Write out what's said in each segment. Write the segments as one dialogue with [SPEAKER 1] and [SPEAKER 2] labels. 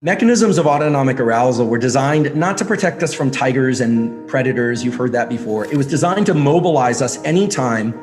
[SPEAKER 1] Mechanisms of autonomic arousal were designed not to protect us from tigers and predators. You've heard that before. It was designed to mobilize us anytime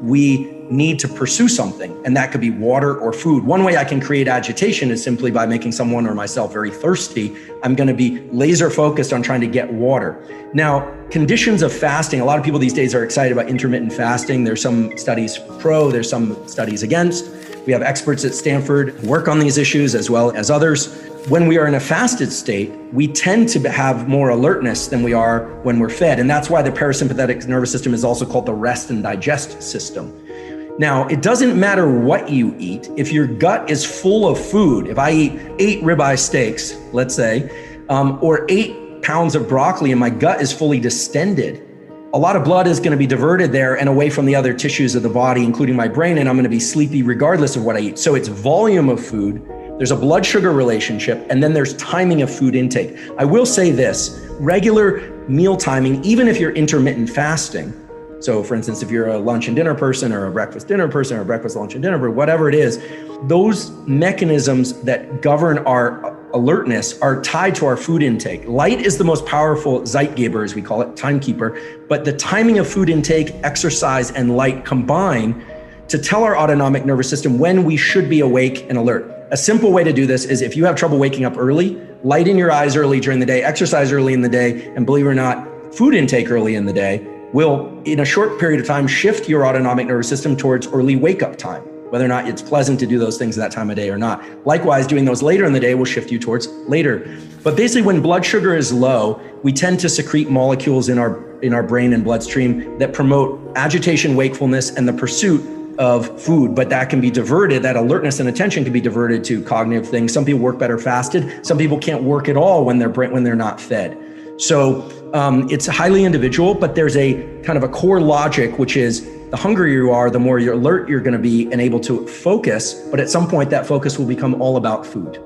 [SPEAKER 1] we need to pursue something, and that could be water or food. One way I can create agitation is simply by making someone or myself very thirsty. I'm going to be laser focused on trying to get water. Now, conditions of fasting, a lot of people these days are excited about intermittent fasting. There's some studies pro, there's some studies against. We have experts at Stanford who work on these issues as well as others. When we are in a fasted state, we tend to have more alertness than we are when we're fed. And that's why the parasympathetic nervous system is also called the rest and digest system. Now, it doesn't matter what you eat. If your gut is full of food, if I eat 8 ribeye steaks, let's say, or 8 pounds of broccoli and my gut is fully distended, a lot of blood is going to be diverted there and away from the other tissues of the body, including my brain, and I'm going to be sleepy regardless of what I eat. So it's volume of food, there's a blood sugar relationship, and then there's timing of food intake. I will say this, regular meal timing, even if you're intermittent fasting, so for instance, if you're a lunch and dinner person or a breakfast dinner person or a breakfast, lunch and dinner, but whatever it is, those mechanisms that govern our alertness are tied to our food intake. Light is the most powerful 𝙎𝙪𝙥𝙦, as we call it, timekeeper, but the timing of food intake, exercise, and light combine to tell our autonomic nervous system when we should be awake and alert. A simple way to do this is if you have trouble waking up early, light in your eyes early during the day, exercise early in the day, and believe it or not, food intake early in the day will, in a short period of time, shift your autonomic nervous system towards early wake-up time, whether or not it's pleasant to do those things at that time of day or not. Likewise, doing those later in the day will shift you towards later. But basically, when blood sugar is low, we tend to secrete molecules in our brain and bloodstream that promote agitation, wakefulness, and the pursuit of food, but that can be diverted, that alertness and attention can be diverted to cognitive things. Some people work better fasted. Some people can't work at all when they're not fed. So it's highly individual, but there's a kind of a core logic, which is the hungrier you are, the more you're alert you're going to be and able to focus. But at some point that focus will become all about food.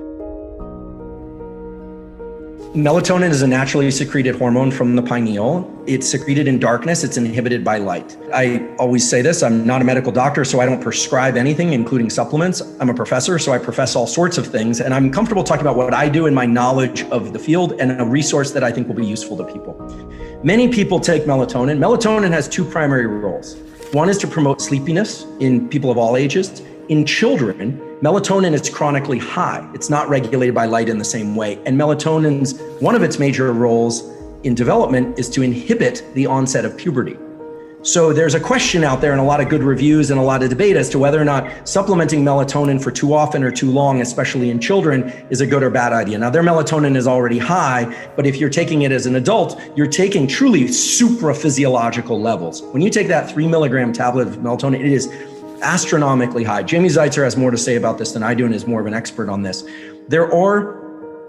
[SPEAKER 1] Melatonin is a naturally secreted hormone from the pineal. It's secreted in darkness. It's inhibited by light. I always say this, I'm not a medical doctor, so I don't prescribe anything, including supplements. I'm a professor, so I profess all sorts of things, and I'm comfortable talking about what I do and my knowledge of the field and a resource that I think will be useful to people. Many people take melatonin. Melatonin has 2 primary roles. One is to promote sleepiness in people of all ages. In children, melatonin is chronically high. It's not regulated by light in the same way. And melatonin's, one of its major roles in development is to inhibit the onset of puberty. So there's a question out there and a lot of good reviews and a lot of debate as to whether or not supplementing melatonin for too often or too long, especially in children, is a good or bad idea. Now, their melatonin is already high, but if you're taking it as an adult, you're taking truly supra-physiological levels. When you take that 3 milligram tablet of melatonin, it is astronomically high. Jamie Zeitzer has more to say about this than I do and is more of an expert on this. There are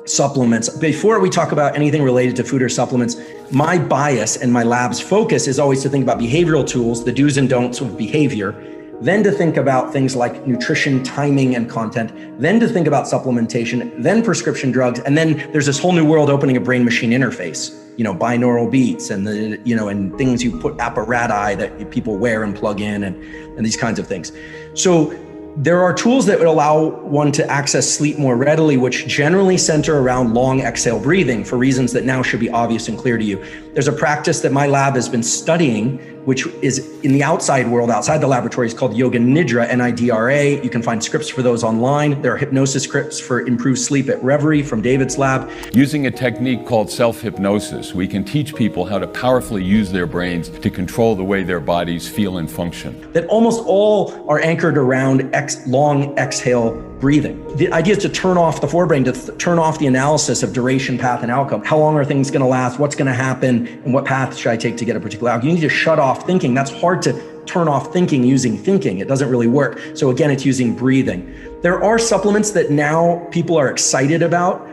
[SPEAKER 1] supplements. Before we talk about anything related to food or supplements, my bias and my lab's focus is always to think about behavioral tools, the do's and don'ts of behavior, then to think about things like nutrition, timing, and content, then to think about supplementation, then prescription drugs, and then there's this whole new world opening a brain-machine interface, binaural beats and and things you put apparati that people wear and plug in and these kinds of things. So there are tools that would allow one to access sleep more readily, which generally center around long exhale breathing for reasons that now should be obvious and clear to you. There's a practice that my lab has been studying, which is in the outside world, outside the laboratory, is called Yoga Nidra, N-I-D-R-A. You can find scripts for those online. There are hypnosis scripts for improved sleep at Reverie from David's lab.
[SPEAKER 2] Using a technique called self-hypnosis, we can teach people how to powerfully use their brains to control the way their bodies feel and function.
[SPEAKER 1] That almost all are anchored around long exhale breathing. The idea is to turn off the forebrain, to turn off the analysis of duration, path, and outcome. How long are things going to last? What's going to happen? And what path should I take to get a particular outcome? You need to shut off thinking. That's hard to turn off thinking using thinking. It doesn't really work. So again, it's using breathing. There are supplements that now people are excited about.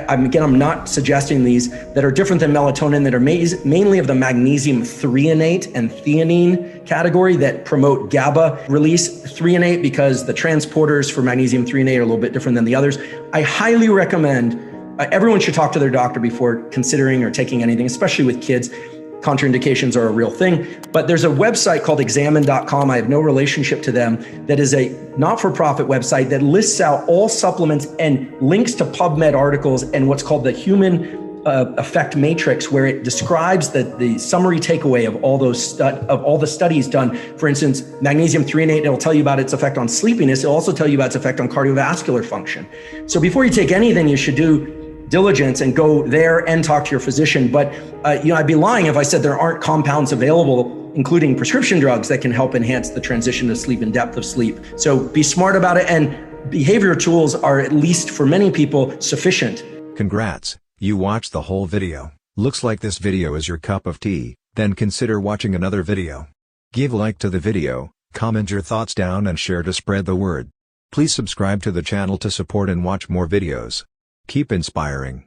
[SPEAKER 1] I'm not suggesting these, that are different than melatonin, that are mainly of the magnesium threonate and theanine category that promote GABA release. Threonate because the transporters for magnesium threonate are a little bit different than the others. I highly recommend, everyone should talk to their doctor before considering or taking anything, especially with kids. contraindications are a real thing. But there's a website called examine.com. I have no relationship to them. That is a not-for-profit website that lists out all supplements and links to PubMed articles and what's called the human effect matrix, where it describes the summary takeaway of all the studies done. For instance, magnesium threonate, it'll tell you about its effect on sleepiness. It'll also tell you about its effect on cardiovascular function. So before you take anything, you should do diligence and go there and talk to your physician. But I'd be lying if I said there aren't compounds available, including prescription drugs, that can help enhance the transition to sleep and depth of sleep. So be smart about it. And behavioral tools are, at least for many people, sufficient.
[SPEAKER 3] Congrats. You watched the whole video. Looks like this video is your cup of tea, then consider watching another video. Give a like to the video, comment your thoughts down and share to spread the word. Please subscribe to the channel to support and watch more videos. Keep inspiring.